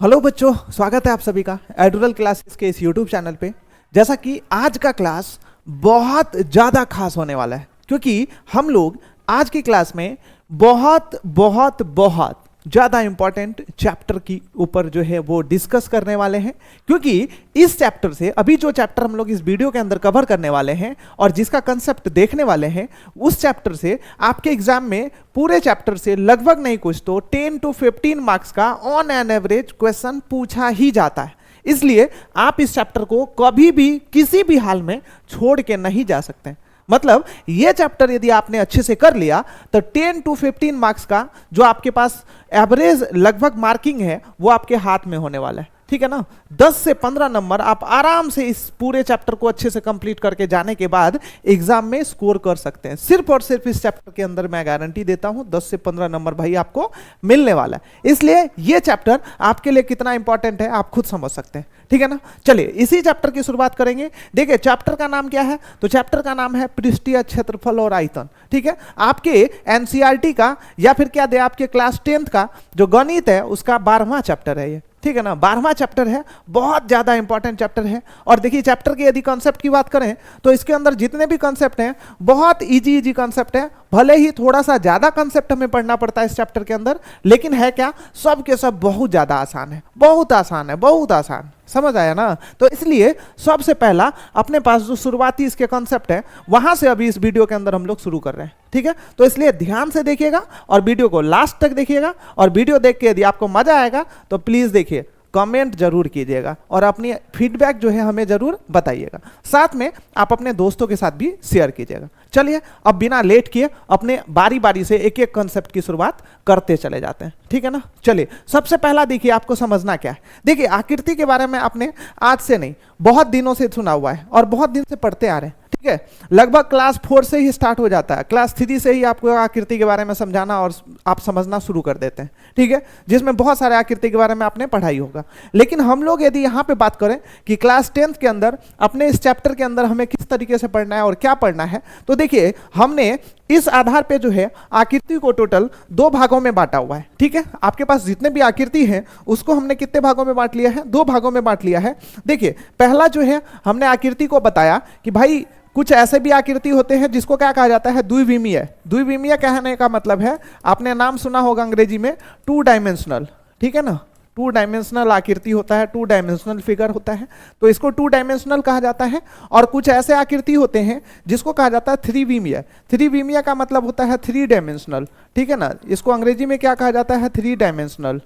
Hello बच्चों, स्वागत है आप सभी का एडुरल क्लासेस के इस यूट्यूब चैनल पे। जैसा कि आज का क्लास बहुत ज़्यादा खास होने वाला है, क्योंकि हम लोग आज की क्लास में बहुत बहुत बहुत ज़्यादा इंपॉर्टेंट चैप्टर की ऊपर जो है वो डिस्कस करने वाले हैं। क्योंकि इस चैप्टर से अभी जो चैप्टर हम लोग इस वीडियो के अंदर कवर करने वाले हैं और जिसका कंसेप्ट देखने वाले हैं, उस चैप्टर से आपके एग्जाम में पूरे चैप्टर से लगभग नहीं कुछ तो 10 to 15 मार्क्स का ऑन एन एवरेज क्वेश्चन पूछा ही जाता है। इसलिए आप इस चैप्टर को कभी भी किसी भी हाल में छोड़ के नहीं जा सकते। मतलब ये चैप्टर यदि आपने अच्छे से कर लिया तो 10 to 15 मार्क्स का जो आपके पास एवरेज लगभग मार्किंग है वो आपके हाथ में होने वाला है। ठीक है ना, 10 से 15 नंबर आप आराम से इस पूरे चैप्टर को अच्छे से कंप्लीट करके जाने के बाद एग्जाम में स्कोर कर सकते हैं। सिर्फ और सिर्फ इस चैप्टर के अंदर मैं गारंटी देता हूं 10 से 15 नंबर भाई आपको मिलने वाला है। इसलिए ये चैप्टर आपके लिए कितना इंपॉर्टेंट है आप खुद समझ सकते हैं। ठीक है ना, चलिए इसी चैप्टर की शुरुआत करेंगे। देखिए चैप्टर का नाम क्या है, तो चैप्टर का नाम है पृष्ठीय क्षेत्रफल और आयतन। ठीक है, आपके एनसीईआरटी का या फिर क्या दे आपके क्लास 10th का जो गणित है उसका 12वां चैप्टर है ये। ठीक है ना, 12वां चैप्टर है, बहुत ज्यादा इंपॉर्टेंट चैप्टर है। और देखिए चैप्टर के यदि कॉन्सेप्ट की बात करें तो इसके अंदर जितने भी कॉन्सेप्ट हैं बहुत इजी कॉन्सेप्ट है। भले ही थोड़ा सा ज्यादा कॉन्सेप्ट हमें पढ़ना पड़ता है इस चैप्टर के अंदर, लेकिन है क्या, सब के सब बहुत ज्यादा आसान है, बहुत आसान है, बहुत आसान। समझ आया ना? तो इसलिए सबसे पहला अपने पास जो शुरुआती इसके कॉन्सेप्ट है वहां से अभी इस वीडियो के अंदर हम लोग शुरू कर रहे हैं। ठीक है, तो इसलिए ध्यान से देखिएगा और वीडियो को लास्ट तक देखिएगा। और वीडियो देख के यदि आपको मजा आएगा तो प्लीज देखिए, कमेंट जरूर कीजिएगा और अपनी फीडबैक जो है हमें जरूर बताइएगा। साथ में आप अपने दोस्तों के साथ भी शेयर कीजिएगा। चलिए अब बिना लेट किए अपने बारी बारी से एक एक कॉन्सेप्ट की शुरुआत करते चले जाते हैं। ठीक है ना, चलिए सबसे पहला देखिए आपको समझना क्या है। देखिए आकृति के बारे में आपने आज से नहीं बहुत दिनों से सुना हुआ है और बहुत दिन से पढ़ते आ रहे हैं। ठीक है, लगभग क्लास 4 से ही स्टार्ट हो जाता है, क्लास 3 से ही आपको आकृति के बारे में समझाना और आप समझना शुरू कर देते हैं। ठीक है, जिसमें बहुत सारे आकृति के बारे में आपने पढ़ाई होगा। लेकिन हम लोग यदि यहाँ पे बात करें कि क्लास 10th के अंदर अपने इस चैप्टर के अंदर हमें किस तरीके से पढ़ना है और क्या पढ़ना है, तो देखिए हमने इस आधार पे जो है आकृति को टोटल 2 भागों में बांटा हुआ है। ठीक है, आपके पास जितने भी आकृति हैं उसको हमने कितने भागों में बांट लिया है, 2 भागों में बांट लिया है। देखिए पहला जो है हमने आकृति को बताया कि भाई कुछ ऐसे भी आकृति होते हैं जिसको क्या कहा जाता है, द्विविमीय। द्विविमीय कहने का मतलब है, आपने नाम सुना होगा अंग्रेजी में 2 डायमेंशनल। ठीक है ना, 2 डायमेंशनल आकृति होता है, 2 डायमेंशनल फिगर होता है, तो इसको 2 डायमेंशनल कहा जाता है। और कुछ ऐसे आकृति होते हैं जिसको कहा जाता है 3विमीय। 3विमीय का मतलब होता है 3 डायमेंशनल। ठीक है ना, इसको अंग्रेजी में क्या कहा जाता है, 3 डायमेंशनल।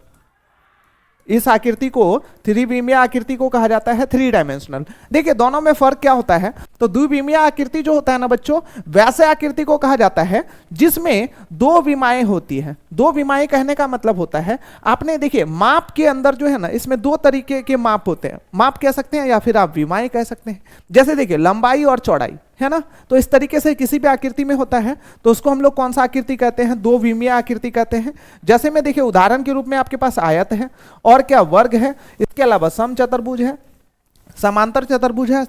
इस आकृति को 3विमीय आकृति को कहा जाता है 3 डायमेंशनल। देखिए दोनों में फर्क क्या होता है, तो द्विविमीय आकृति जो होता है ना बच्चों, वैसे आकृति को कहा जाता है जिसमें 2 विमाएं होती हैं। 2 विमाएं कहने का मतलब होता है, आपने देखिए माप के अंदर जो है ना, इसमें 2 तरीके के माप होते हैं। माप कह सकते हैं या फिर आप विमाएं कह सकते हैं। जैसे देखिए लंबाई और चौड़ाई है ना, तो इस तरीके से किसी भी आकृति में होता है तो उसको हम लोग कौन सा आकृति कहते हैं, 2विमीय आकृति कहते हैं। जैसे में देखिए उदाहरण के रूप में आपके पास आयत है और क्या वर्ग है, इसके अलावा समचतुर्भुज है, समांतर चतुर्भुज है,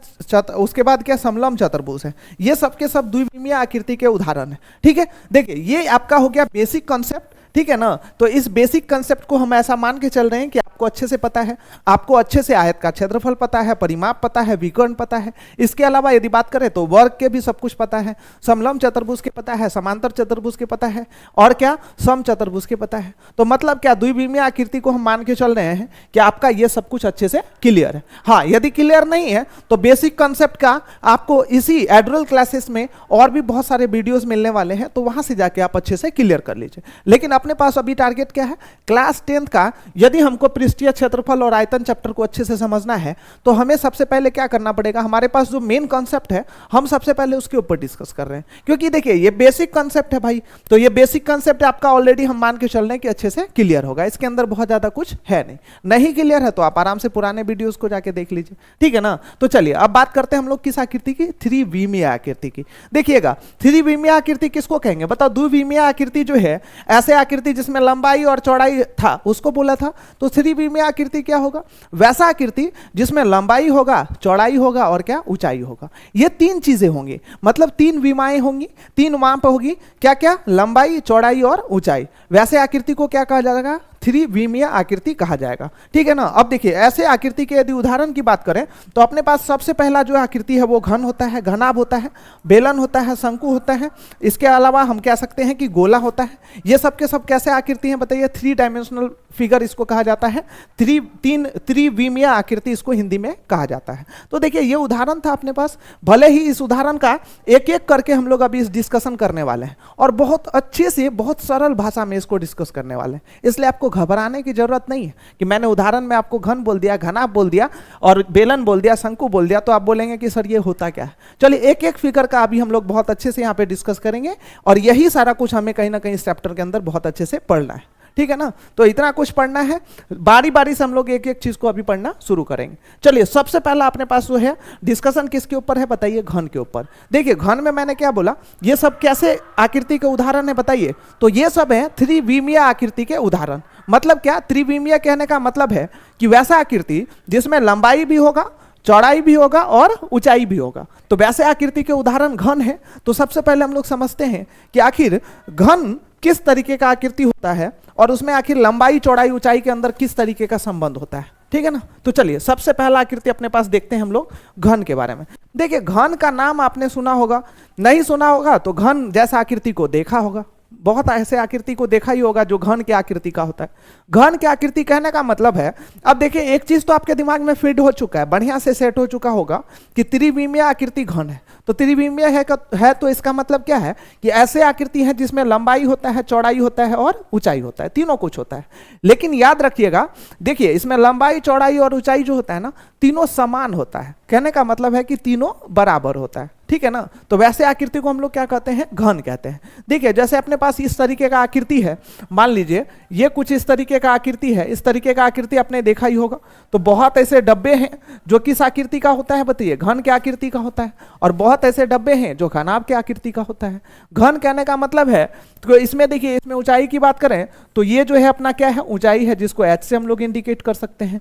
उसके बाद क्या समलंब चतुर्भुज है। ये सब के सब द्विविमीय आकृति के उदाहरण है। ठीक है, देखिए ये आपका हो गया बेसिक कॉन्सेप्ट। ठीक है ना, तो इस बेसिक कंसेप्ट को हम ऐसा मान के चल रहे हैं कि आपको अच्छे से पता है, आपको अच्छे से आयत का क्षेत्रफल पता है, परिमाप पता है, विकर्ण पता है। इसके अलावा यदि बात करें तो वर्ग के भी सब कुछ पता है, समलंब चतुर्भुज के पता है, समांतर चतुर्भुज के पता है और क्या समचतुर्भुज के पता है। तो मतलब क्या द्विविमीय आकृति को हम मान के चल रहे हैं कि आपका ये सब कुछ अच्छे से क्लियर है। हाँ, यदि क्लियर नहीं है तो बेसिक कंसेप्ट का आपको इसी एडुरल क्लासेस में और भी बहुत सारे वीडियोस मिलने वाले हैं, तो वहां से जाके आप अच्छे से क्लियर कर लीजिए। लेकिन अपने पास अभी टारगेट क्या है, क्लास 10th का यदि हमको पृष्ठीय क्षेत्रफल और आयतन चैप्टर को अच्छे से समझना है तो हमें सबसे पहले क्या करना पड़ेगा, हमारे पास जो मेन कॉन्सेप्ट है हम सबसे पहले उसके ऊपर डिस्कस कर रहे हैं। क्योंकि देखिए ये बेसिक कॉन्सेप्ट है भाई, तो ये बेसिक कॉन्सेप्ट आपका ऑलरेडी हम मान के चल रहे हैं कि अच्छे से क्लियर होगा। इसके अंदर बहुत ज्यादा कुछ है नहीं क्लियर है तो आप आराम से पुराने वीडियोस को जाके देख लीजिए। ठीक है ना, तो चलिए अब बात करते हैं हम लोग किस आकृति की, 3विमीय आकृति की। देखिएगा 3विमीय आकृति किसको कहेंगे, बताओ। द्विविमीय आकृति जो है ऐसे आकृति जिसमें लंबाई और चौड़ाई था उसको बोला था। तो 3विमीय आकृति क्या होगा, वैसा आकृति जिसमें लंबाई होगा, चौड़ाई होगा और क्या ऊंचाई होगा। ये 3 चीजें होंगी, मतलब 3 विमाएं होंगी, 3 माप होगी। क्या क्या, लंबाई, चौड़ाई और ऊंचाई। वैसे आकृति को क्या कहा जाएगा, त्रिविमीय आकृति कहा जाएगा। ठीक है ना। अब देखिए ऐसे आकृति के यदि उदाहरण की बात करें तो अपने पास सबसे पहला जो आकृति है वो घन होता है, घनाभ होता है, बेलन होता है, शंकु होता है। इसके अलावा हम कह सकते हैं कि गोला होता है। ये सब के सब कैसे आकृति हैं बताइए? 3 डायमेंशनल फिगर इसको कहा जाता है। त्रिविमीय आकृति इसको हिंदी में कहा जाता है। तो देखिए ये उदाहरण था अपने पास। भले ही इस उदाहरण का एक एक करके हम लोग अभी इस डिस्कशन करने वाले हैं और बहुत अच्छे से बहुत सरल भाषा में इसको डिस्कस करने वाले हैं। इसलिए आपको घबराने की जरूरत नहीं है कि मैंने उदाहरण में आपको घन बोल दिया, घनाभ बोल दिया और बेलन बोल दिया, शंकु बोल दिया तो आप बोलेंगे कि सर ये होता क्या है। चलिए एक एक फिगर का अभी हम लोग बहुत अच्छे से यहाँ पे डिस्कस करेंगे और यही सारा कुछ हमें कहीं ना कहीं इस चैप्टर के अंदर बहुत अच्छे से पढ़ना है। ठीक है ना। तो इतना कुछ पढ़ना है, बारी बारी से हम लोग एक एक चीज को अभी पढ़ना शुरू करेंगे। चलिए सबसे पहला अपने पास जो है डिस्कशन किसके ऊपर है बताइए? घन के ऊपर। देखिए घन में मैंने क्या बोला, ये सब कैसे आकृति के उदाहरण है बताइए? तो ये सब है त्रिविमीय आकृति के उदाहरण। मतलब क्या? त्रिविमीय कहने का मतलब है कि वैसा आकृति जिसमें लंबाई भी होगा, चौड़ाई भी होगा और ऊंचाई भी होगा। तो वैसे आकृति के उदाहरण घन है। तो सबसे पहले हम लोग समझते हैं कि आखिर घन किस तरीके का आकृति होता है और उसमें आखिर लंबाई, चौड़ाई, ऊंचाई के अंदर किस तरीके का संबंध होता है। ठीक है ना। तो चलिए सबसे पहला आकृति अपने पास देखते हैं हम लोग घन के बारे में। देखिए घन का नाम आपने सुना होगा, नहीं सुना होगा तो घन जैसा आकृति को देखा होगा। बहुत ऐसे आकृति को देखा ही होगा जो घन के आकृति का होता है। घन के आकृति कहने का मतलब है, अब देखिए एक चीज तो आपके दिमाग में फिट हो चुका है, बढ़िया से सेट हो चुका होगा कि त्रिविमीय आकृति घन है। तो त्रिविमीय है तो इसका मतलब क्या है कि ऐसे आकृति है जिसमें लंबाई होता है, चौड़ाई होता है और ऊंचाई होता है, तीनों कुछ होता है। लेकिन याद रखिएगा, देखिए इसमें लंबाई, चौड़ाई और ऊंचाई जो होता है ना, तीनों समान होता है। कहने का मतलब है कि तीनों बराबर होता है। ठीक है ना। तो वैसे आकृति को हम लोग क्या कहते हैं? घन कहते हैं। देखिए जैसे अपने पास इस तरीके का आकृति है, मान लीजिए ये कुछ इस तरीके का आकृति है। इस तरीके का आकृति आपने देखा ही होगा। तो बहुत ऐसे डब्बे हैं जो किस आकृति का होता है बताइए? घन के आकृति का होता है। और बहुत ऐसे डब्बे हैं जो घनाभ के आकृति का होता है। घन कहने का मतलब है, तो इसमें देखिए इसमें ऊंचाई की बात करें तो ये जो है अपना क्या है? ऊंचाई है, जिसको एच से हम लोग इंडिकेट कर सकते हैं।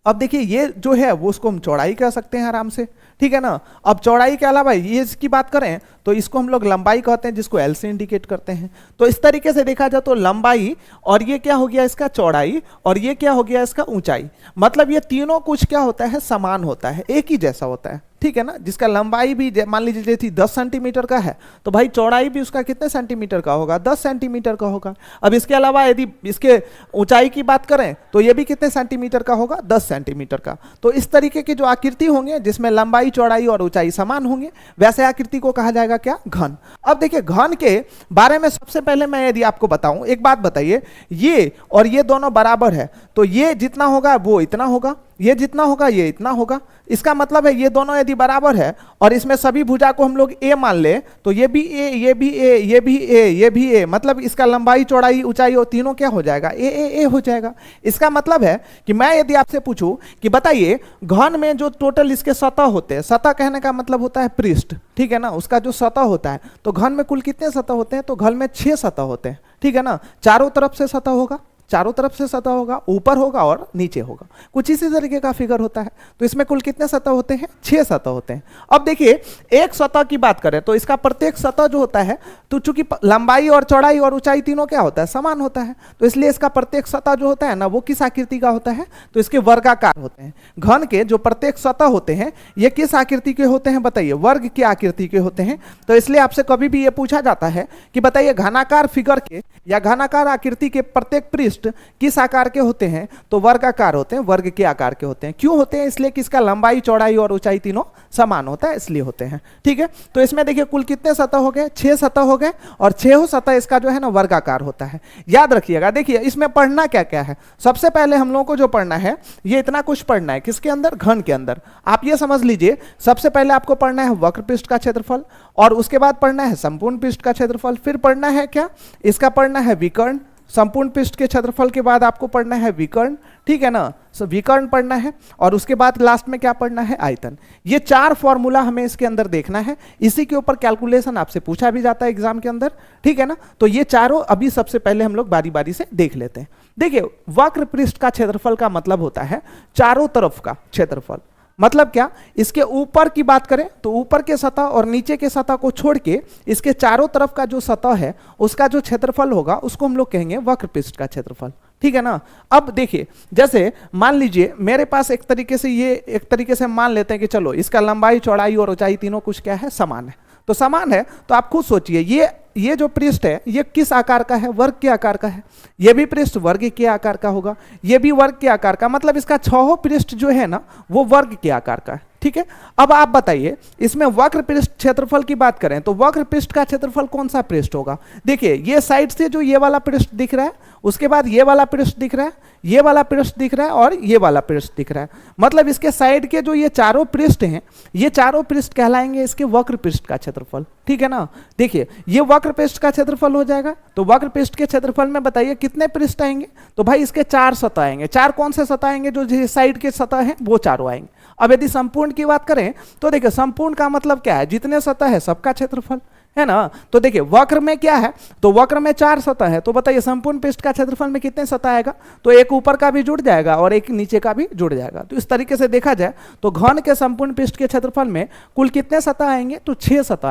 अब देखिए ये जो है वो उसको हम चौड़ाई कह सकते हैं आराम से। ठीक है ना। अब चौड़ाई के अलावा ये इसकी बात करें तो इसको हम लोग लंबाई कहते हैं, जिसको एल से इंडिकेट करते हैं। तो इस तरीके से देखा जाए तो लंबाई और ये क्या हो गया इसका? चौड़ाई, और ये क्या हो गया इसका? ऊंचाई। मतलब ये तीनों कुछ क्या होता है? समान होता है, एक ही जैसा होता है। ठीक है ना। जिसका लंबाई भी मान लीजिए थी 10 सेंटीमीटर का है तो भाई चौड़ाई भी उसका कितने सेंटीमीटर का होगा? 10 सेंटीमीटर का होगा। अब इसके अलावा यदि इसके ऊंचाई की बात करें तो ये भी कितने सेंटीमीटर का होगा? 10 सेंटीमीटर का। तो इस तरीके की जो आकृति होंगे जिसमें लंबाई, चौड़ाई और ऊंचाई समान होंगे, वैसे आकृति को कहा जाएगा क्या? घन। अब देखिए घन के बारे में सबसे पहले मैं यदि आपको बताऊं, एक बात बताइए, ये और ये दोनों बराबर है तो ये जितना होगा वो इतना होगा, ये जितना होगा ये इतना होगा। इसका मतलब है ये दोनों यदि बराबर है और इसमें सभी भुजा को हम लोग ए मान ले तो ये भी ए, ये भी ए, ये भी ए, ये भी ए, मतलब इसका लंबाई, चौड़ाई, ऊंचाई और तीनों क्या हो जाएगा? ए ए ए हो जाएगा। इसका मतलब है कि मैं यदि आपसे पूछूं कि बताइए घन में जो टोटल इसके सतह होते हैं, सतह कहने का मतलब होता है पृष्ठ। ठीक है ना। उसका जो सतह होता है, तो घन में कुल कितने सतह होते हैं? तो घन में 6 सतह होते हैं। ठीक है ना। चारों तरफ से सतह होगा, चारों तरफ से सतह होगा, ऊपर होगा और नीचे होगा। कुछ इसी तरीके का फिगर होता है। तो इसमें कुल कितने सतह होते हैं? 6 सतह होते हैं। अब देखिए एक सतह की बात करें तो इसका प्रत्येक सतह जो होता है, तो चूंकि लंबाई और चौड़ाई और ऊंचाई तीनों क्या होता है? समान होता है। तो इसलिए इसका प्रत्येक सतह जो होता है ना, वो किस आकृति का होता है? तो इसके वर्गाकार होते हैं। घन के जो प्रत्येक सतह होते हैं ये किस आकृति के होते हैं बताइए? वर्ग की आकृति के होते हैं। तो इसलिए आपसे कभी भी ये पूछा जाता है कि बताइए घनाकार फिगर के या घनाकार आकृति के प्रत्येक पृष्ठ किस आकार के होते हैं? तो वर्गाकार होते हैं, वर्ग के आकार के होते हैं। क्यों होते हैं? इसलिए कि इसका लंबाई, चौड़ाई और ऊंचाई तीनों समान होता है, इसलिए होते हैं। ठीक है। तो इसमें देखिए कुल कितने सतह हो गए? 6 सतह हो गए और 6 सतह इसका जो है ना वर्गाकार होता है। याद रखिएगा। देखिए इसमें पढ़ना क्या क्या है। सबसे पहले हम लोगों को जो पढ़ना है ये इतना कुछ पढ़ना है। किसके अंदर? घन के अंदर। आप ये समझ लीजिए सबसे पहले आपको पढ़ना है वक्र पृष्ठ का क्षेत्रफल, और उसके बाद पढ़ना है संपूर्ण पृष्ठ का क्षेत्रफल, फिर पढ़ना है क्या? इसका पढ़ना है विकर्ण। संपूर्ण पृष्ठ के क्षेत्रफल के बाद आपको पढ़ना है विकर्ण। ठीक है ना। विकर्ण पढ़ना है और उसके बाद लास्ट में क्या पढ़ना है? आयतन। ये 4 फॉर्मूला हमें इसके अंदर देखना है। इसी के ऊपर कैलकुलेशन आपसे पूछा भी जाता है एग्जाम के अंदर। ठीक है ना। तो ये चारों अभी सबसे पहले हम लोग बारी बारी से देख लेते हैं। देखिए वक्र पृष्ठ का क्षेत्रफल का मतलब होता है चारों तरफ का क्षेत्रफल। मतलब क्या? इसके ऊपर की बात करें तो ऊपर के सतह और नीचे के सतह को छोड़ के इसके चारों तरफ का जो सतह है उसका जो क्षेत्रफल होगा उसको हम लोग कहेंगे वक्र पृष्ठ का क्षेत्रफल। ठीक है ना। अब देखिए जैसे मान लीजिए मेरे पास एक तरीके से मान लेते हैं कि चलो इसका लंबाई चौड़ाई और ऊंचाई तीनों कुछ क्या है, समान है। तो समान है तो आप खुद सोचिए ये जो पृष्ठ है ये किस आकार का है, वर्ग के आकार का है। ये भी पृष्ठ वर्ग के आकार का होगा, ये भी वर्ग के आकार का, मतलब इसका छहों पृष्ठ जो है ना वो वर्ग के आकार का है। ठीक है। अब आप बताइए इसमें वक्र पृष्ठ क्षेत्रफल की बात करें तो वक्र पृष्ठ का क्षेत्रफल कौन सा पृष्ठ होगा। देखिए ये साइड से जो ये वाला पृष्ठ दिख रहा है, उसके बाद ये वाला पृष्ठ दिख रहा है, ये वाला पृष्ठ दिख रहा है और ये वाला पृष्ठ दिख रहा है। मतलब इसके साइड के जो ये चारों पृष्ठ हैं, ये चारों पृष्ठ कहलाएंगे इसके वक्र पृष्ठ का क्षेत्रफल। ठीक है ना। देखिए ये वक्र पृष्ठ का क्षेत्रफल हो जाएगा। तो वक्र पृष्ठ के क्षेत्रफल में बताइए कितने पृष्ठ आएंगे। तो भाई इसके 4 सतह आएंगे। 4 कौन से सतह आएंगे, जो साइड के सतह हैं वो चारों आएंगे। अब यदि संपूर्ण की बात करें तो देखिए संपूर्ण का मतलब क्या है, जितने सतह है सबका क्षेत्रफल, है ना। तो देखिए वक्र में क्या है, तो वक्र में 4 सतह है। तो बताइए संपूर्ण पृष्ठ का क्षेत्रफल में कितने सतह आएगा, तो एक ऊपर का भी जुड़ जाएगा और एक नीचे का भी जुड़ जाएगा। तो इस तरीके से देखा जाए तो घन के संपूर्ण पृष्ठ के क्षेत्रफल में कुल कितने सतह आएंगे, तो 6 सतह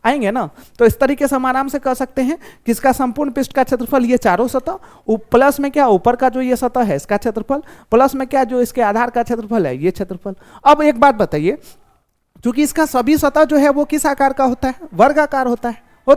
आएंगे ना। तो इस तरीके से हम आराम से कह सकते हैं कि इसका संपूर्ण पृष्ठ का क्षेत्रफल ये चारों सतह, प्लस में क्या ऊपर का जो ये सतह है इसका क्षेत्रफल, प्लस में क्या जो इसके आधार का क्षेत्रफल है ये क्षेत्रफल। अब एक बात बताइए, क्योंकि इसका सभी सतह जो है वो किस आकार का होता है, वर्गाकार होता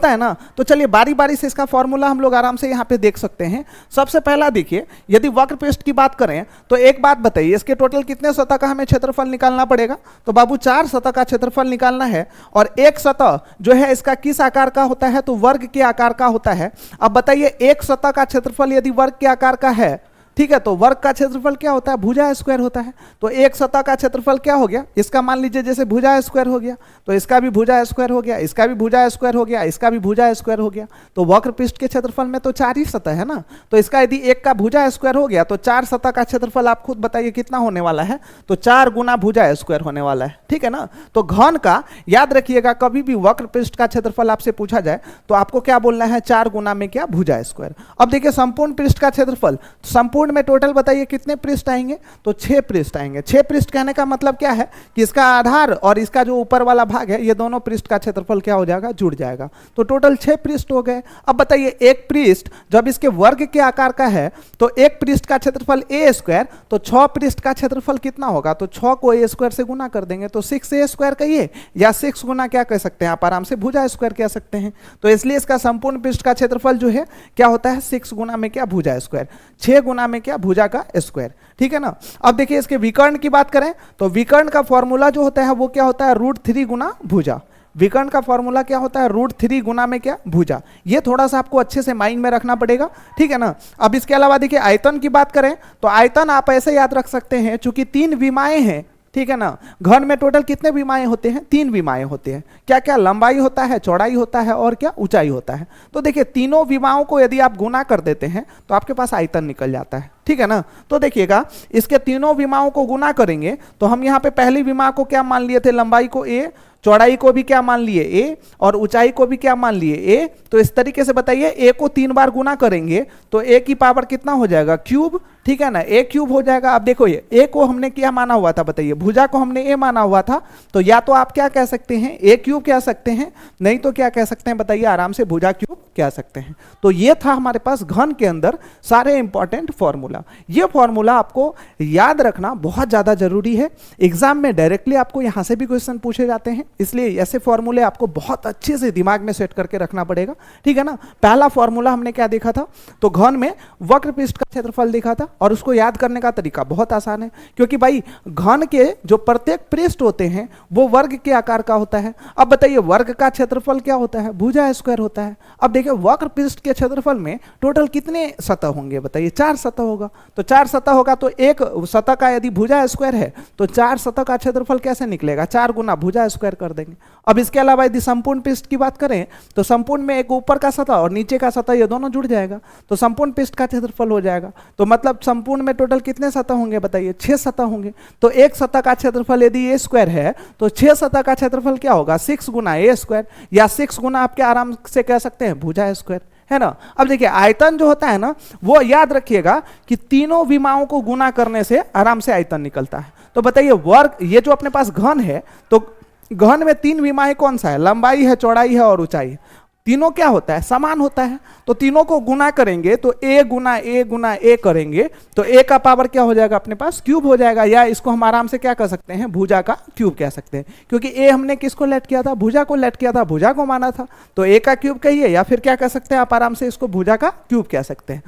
है ना। तो चलिए बारी बारी से इसका फॉर्मूला हम लोग आराम से यहाँ पे देख सकते हैं। सबसे पहला देखिए, यदि वक्र पृष्ठ की बात करें तो एक बात बताइए, इसके टोटल कितने सतह का हमें क्षेत्रफल निकालना पड़ेगा। तो बाबू 4 सतह का क्षेत्रफल निकालना है और एक सतह जो है इसका किस आकार का होता है, तो वर्ग के आकार का होता है। अब बताइए एक सतह का क्षेत्रफल यदि वर्ग के आकार का है, ठीक है, तो वर्ग का क्षेत्रफल क्या होता है, भुजा स्क्वायर होता है। तो एक सतह का क्षेत्रफल क्या हो गया, इसका मान लीजिए जैसे भुजा स्क्वायर हो गया, तो इसका भी भुजा स्क्वायर हो गया, इसका भी भुजा स्क्वायर हो गया, इसका भी भुजा स्क्वायर हो गया। तो वक्र पृष्ठ के क्षेत्रफल में तो 4 ही सतह है ना। तो इसका यदि एक का भुजा स्क्वायर हो गया तो 4 सतह का क्षेत्रफल आप खुद बताइए कितना होने वाला है, तो 4 गुना भुजा स्क्वायर होने वाला है। ठीक है ना। तो घन का याद रखिएगा, कभी भी वक्र पृष्ठ का क्षेत्रफल आपसे पूछा जाए तो आपको क्या बोलना है, 4 गुना में क्या, भुजा स्क्वायर। अब देखिए संपूर्ण पृष्ठ का क्षेत्रफल, संपूर्ण में टोटल बताइए कितने पृष्ठ आएंगे, तो 6 पृष्ठ आएंगे। 6 पृष्ठ कहने का मतलब क्या है कि इसका आधार और इसका जो ऊपर वाला भाग है ये दोनों पृष्ठ का क्षेत्रफल क्या हो जाएगा, जुड़ जाएगा। तो टोटल 6 पृष्ठ हो गए। अब बताइए एक पृष्ठ जब इसके वर्ग के आकार का है तो एक पृष्ठ का क्षेत्रफल a स्क्वायर, तो 6 पृष्ठ का क्षेत्रफल कितना होगा, तो 6 को a स्क्वायर से गुना कर देंगे तो 6a स्क्वायर कहिए, या 6 गुना क्या कह सकते हैं आप, आराम से भुजा स्क्वायर कह सकते हैं। तो इसलिए इसका संपूर्ण पृष्ठ का क्षेत्रफल जो है क्या होता है, 6 गुना में क्या, भुजा स्क्वायर, 6 गुना में क्या, भुजा का स्क्वायर। ठीक है ना। अब देखिए इसके विकर्ण की बात करें तो विकर्ण का फॉर्मूला जो होता है वो क्या होता है, √3 गुना भुजा। विकर्ण का फॉर्मूला क्या होता है, √3 गुना में क्या, भुजा। ये थोड़ा सा आपको अच्छे से माइंड में रखना पड़ेगा। ठीक है ना। अब इसके अलावा देखिए आयतन की बात करें तो आयतन आप ऐसे याद रख सकते हैं, चूंकि 3 विमाएं हैं, ठीक है ना। घन में टोटल कितने विमाएं होते हैं, 3 विमाएं होते हैं। क्या क्या, लंबाई होता है, चौड़ाई होता है और क्या, ऊंचाई होता है। तो देखिए तीनों विमाओं को यदि आप गुना कर देते हैं तो आपके पास आयतन निकल जाता है। ठीक है ना। तो देखिएगा इसके तीनों विमाओं को गुना करेंगे तो हम यहाँ पे पहली विमा को क्या मान लिए थे, लंबाई को a, चौड़ाई को भी क्या मान लिए a और ऊंचाई को भी क्या मान लिए a। तो इस तरीके से बताइए a को 3 बार गुना करेंगे तो a की पावर कितना हो जाएगा, क्यूब। ठीक है ना, a क्यूब हो जाएगा। अब देखो ये a को हमने क्या माना हुआ था, बताइए भुजा को हमने a माना हुआ था, तो या तो आप क्या कह सकते हैं, a क्यूब कह सकते हैं, नहीं तो क्या कह सकते हैं बताइए, आराम से भुजा क्यूब कह सकते हैं। तो ये था हमारे पास घन के अंदर सारे इंपॉर्टेंट फॉर्मूला। ये फॉर्मूला आपको याद रखना बहुत ज्यादा जरूरी है। एग्जाम में डायरेक्टली आपको यहां से भी क्वेश्चन पूछे जाते हैं, इसलिए ऐसे फॉर्मूले आपको बहुत अच्छे से दिमाग में सेट करके रखना पड़ेगा। ठीक है ना। पहला फॉर्मूला हमने क्या देखा था, तो घन में वक्र पृष्ठ का क्षेत्रफल देखा था और उसको याद करने का तरीका बहुत आसान है, क्योंकि भाई घन के जो प्रत्येक पृष्ठ होते हैं वो वर्ग के आकार का होता है। अब बताइए वर्ग का क्षेत्रफल क्या होता है, भुजा स्क्वायर होता है। अब देखिए वक्र पृष्ठ के क्षेत्रफल में टोटल कितने सतह होंगे, बताइए 4 सतह होगा। तो 4 सतह होगा तो एक सतह का यदि भुजा स्क्वायर है तो 4 सतह का क्षेत्रफल कैसे निकलेगा, 4 गुना भुजा स्क्वायर कर देंगे। अब इसके अलावा यदि संपूर्ण पृष्ठ की बात करें तो संपूर्ण में एक ऊपर का सतह और नीचे का सतह ये दोनों जुड़ जाएगा तो संपूर्ण पृष्ठ का क्षेत्रफल हो जाएगा। तो मतलब संपूर्ण में टोटल कितने सतह होंगे, बताइए 6 सतह होंगे। तो एक सतह का क्षेत्रफल यदि a स्क्वायर है तो 6 सतह का क्षेत्रफल क्या होगा, 6 गुना a स्क्वायर, या 6 गुना आप क्या आराम से कह सकते हैं, भुजा स्क्वायर, है ना। अब देखिए आयतन जो होता है ना वो याद रखिएगा कि तीनों विमाओं को गुना करने से आराम से आयतन निकलता है। तो बताइए वर्ग, ये जो अपने पास घन है तो घन में 3 विमाएं कौन सा है, लंबाई है, चौड़ाई है और ऊंचाई है। तीनों क्या होता है, समान होता है। तो तीनों को गुना करेंगे तो a Guna a Guna a करेंगे तो a का पावर क्या हो जाएगा अपने पास, क्यूब हो जाएगा, या इसको हम आराम से क्या कर सकते हैं, भुजा का क्यूब कह सकते हैं, क्योंकि a हमने किसको लेट किया था, भुजा को लेट किया था, भुजा को माना था, तो a का क्यूब कहिए, या फिर क्या कह सकते हैं आप आराम से इसको भुजा का क्यूब कह सकते हैं।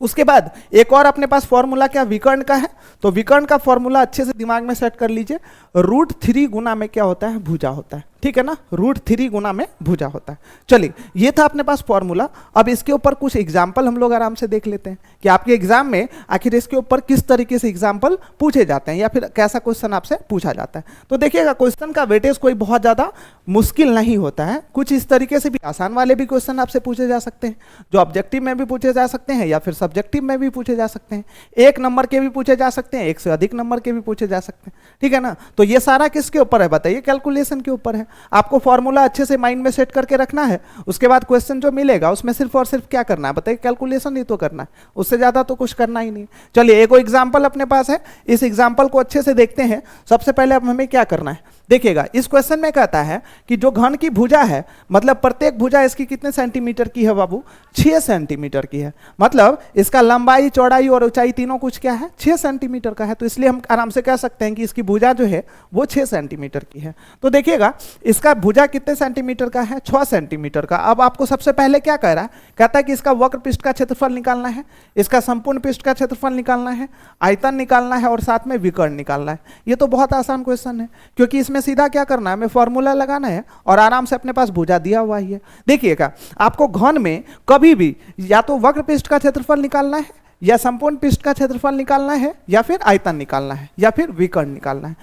उसके बाद एक और अपने पास फॉर्मूला क्या विकर्ण का है, तो विकर्ण का फॉर्मूला अच्छे से दिमाग में सेट कर लीजिए, √3 गुना में क्या होता है, भुजा होता है, ठीक है ना, √3 गुना में भुजा होता है। चलिए ये था अपने पास फॉर्मूला। अब इसके ऊपर कुछ एग्जाम्पल हम लोग आराम से देख लेते हैं कि आपके एग्जाम में आखिर इसके ऊपर किस तरीके से एग्जाम्पल पूछे जाते हैं या फिर कैसा क्वेश्चन आपसे पूछा जाता है। तो देखिएगा क्वेश्चन का वेटेज कोई बहुत ज्यादा मुश्किल नहीं होता है, कुछ इस तरीके से भी आसान वाले भी क्वेश्चन आपसे पूछे जा सकते हैं, जो ऑब्जेक्टिव में भी पूछे जा सकते हैं या फिर सब्जेक्टिव में भी पूछे जा सकते हैं, 1 नंबर के भी पूछे जा सकते हैं, 1 से अधिक नंबर के भी पूछे जा सकते हैं, ठीक है ना। तो ये सारा किसके ऊपर है बताइए, कैलकुलेशन के ऊपर है। आपको फॉर्मूला अच्छे से माइंड में सेट करके रखना है, उसके बाद क्वेश्चन जो मिलेगा उसमें सिर्फ और सिर्फ क्या करना है बताइए, कैलकुलेशन ही तो करना है, उससे ज्यादा तो कुछ करना ही नहीं। चलिए एक एग्जांपल अपने पास है, इस एग्जांपल को अच्छे से देखते हैं। सबसे पहले अब हमें क्या करना है, देखिएगा इस क्वेश्चन में कहता है कि जो घन की भुजा है, मतलब प्रत्येक भुजा इसकी कितने सेंटीमीटर की है बाबू, 6 सेंटीमीटर की है, मतलब इसका लंबाई चौड़ाई और ऊंचाई तीनों कुछ क्या है, 6 सेंटीमीटर का है। तो इसलिए हम आराम से कह सकते हैं कि इसकी भुजा जो है वो 6 सेंटीमीटर की है। तो देखिएगा इसका भुजा कितने सेंटीमीटर का है, 6 सेंटीमीटर का। अब आपको सबसे पहले क्या कह रहा है, कहता है कि इसका वक्र पृष्ठ का क्षेत्रफल निकालना है, इसका संपूर्ण पृष्ठ का क्षेत्रफल निकालना है, आयतन निकालना है और साथ में विकर्ण निकालना है। ये तो बहुत आसान क्वेश्चन है, क्योंकि इसमें सीधा क्या करना है, हमें फॉर्मूला लगाना है और आराम से अपने पास भुजा दिया हुआ ही है। देखिएगा आपको घन में कभी भी या तो वक्र पृष्ठ का क्षेत्रफल निकालना है, या संपूर्ण पृष्ठ का क्षेत्रफल निकालना है, या फिर आयतन निकालना है, या फिर विकर्ण निकालना है।